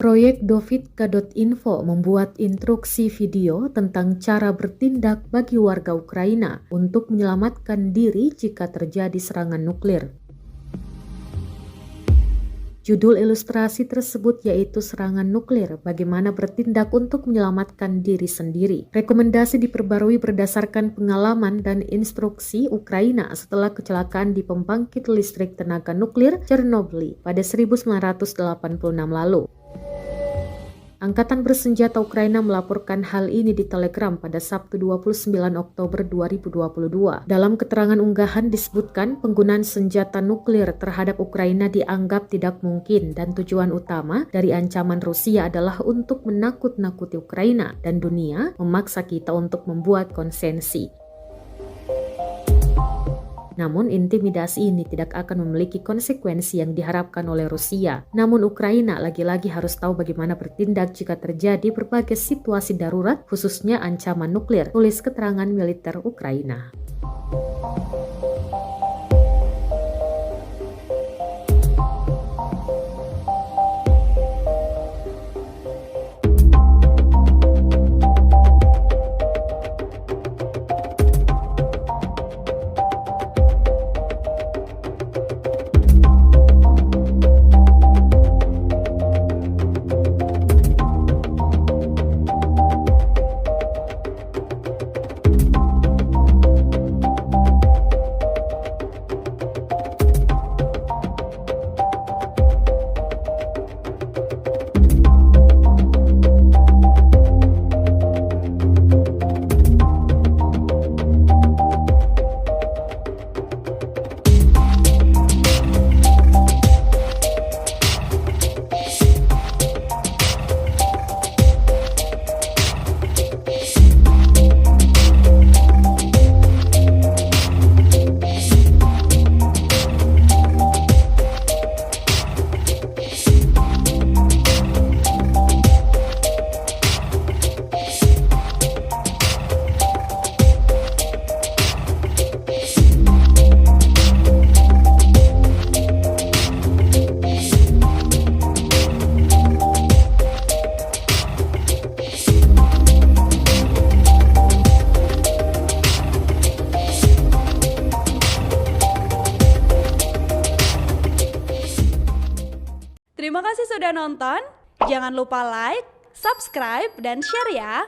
Proyek Dovidka.info membuat instruksi video tentang cara bertindak bagi warga Ukraina untuk menyelamatkan diri jika terjadi serangan nuklir. Judul ilustrasi tersebut yaitu serangan nuklir, bagaimana bertindak untuk menyelamatkan diri sendiri. Rekomendasi diperbarui berdasarkan pengalaman dan instruksi Ukraina setelah kecelakaan di pembangkit listrik tenaga nuklir Chernobyl pada 1986 lalu. Angkatan bersenjata Ukraina melaporkan hal ini di Telegram pada Sabtu 29 Oktober 2022. Dalam keterangan unggahan disebutkan penggunaan senjata nuklir terhadap Ukraina dianggap tidak mungkin dan tujuan utama dari ancaman Rusia adalah untuk menakut-nakuti Ukraina dan dunia, memaksa kita untuk membuat konsensi. Namun intimidasi ini tidak akan memiliki konsekuensi yang diharapkan oleh Rusia. Namun Ukraina lagi-lagi harus tahu bagaimana bertindak jika terjadi berbagai situasi darurat, khususnya ancaman nuklir, tulis keterangan militer Ukraina. Terima kasih sudah nonton. Jangan lupa like, subscribe, dan share ya.